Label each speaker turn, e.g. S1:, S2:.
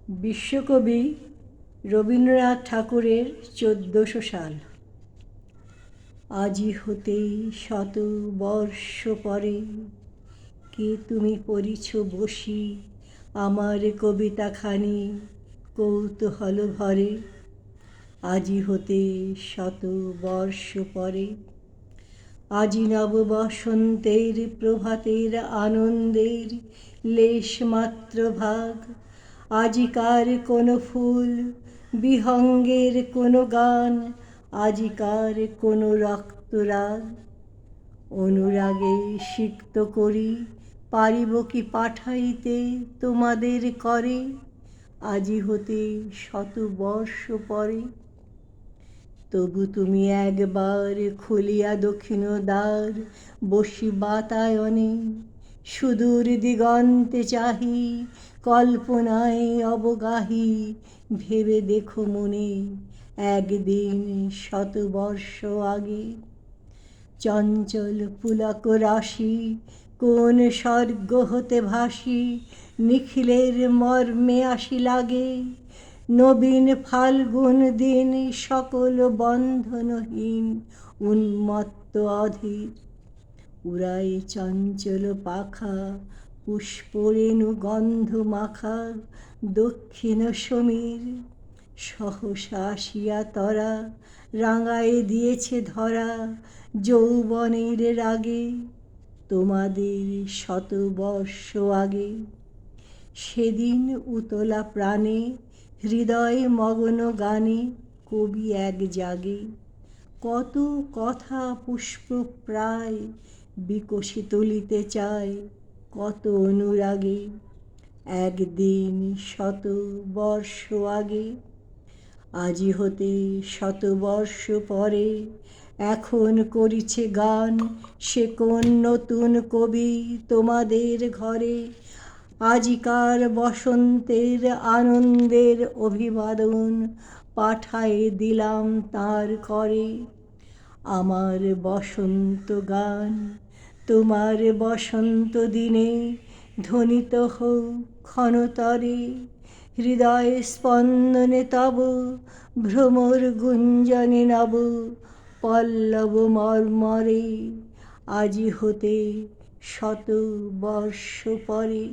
S1: বিশ্বকবি রবীন্দ্রনাথ ঠাকুরের ১৪০০ সাল। আজি হতে শত বর্ষ পরে কে তুমি পড়িছ বসি আমার কবিতাখানি কৌতূহল ভরে। আজি হতে শত বর্ষ পরে, আজি নব বসন্তের প্রভাতের আনন্দের লেশমাত্র ভাগ। আজিকার কোনো ফুল বিহঙ্গের কোনো গান, আজিকার কোনো রক্তরাগ। অনুরাগে সিক্ত করি পারিব কি পাঠাইতে তোমাদের করে, আজি হতে শত বর্ষ পরে। তবু তুমি একবার খুলিয়া দক্ষিণ দ্বার বসি বাতায়নে, সুদূর দিগন্তে চাহি কল্পনায় অবগাহি। ভেবে দেখো মনে একদিন শত বর্ষ আগে, চঞ্চল পুলক রাশি কোন স্বর্গ হতে ভাসি নিখিলের মর্মে আসি লাগে। নবীন ফাল্গুন দিন সকল বন্ধনহীন উন্মত্ত অধীর, উড়াই চঞ্চল পাখা পুষ্পরেণু গন্ধ মাখা দক্ষিণ সমীর। সহসা আসিয়া তরা রাঙায় দিয়েছে ধরা যৌবনের রাগে, তোমাদের শত বর্ষ আগে। সেদিন উতলা প্রাণে হৃদয় মগ্ন গানে কবি এক জাগে, কত কথা পুষ্পপ্রায় বিকশি তুলিতে চায় কত অনুরাগে। একদিন শত বর্ষ আগে, আজি হতে শত বর্ষ পরে এখন করিছে গান সে কোন নতুন কবি তোমাদের ঘরে। আজিকার বসন্তের আনন্দের অভিবাদন পাঠায়ে দিলাম তাঁর করে। আমার বসন্ত গান তোমার বসন্ত দিনে ধ্বনিত হোক ক্ষণতরে। হৃদয় স্পন্দনে তব ভ্রমর গুঞ্জনে নব পল্লব মর্মরে, আজি হতে শত বর্ষ পরে।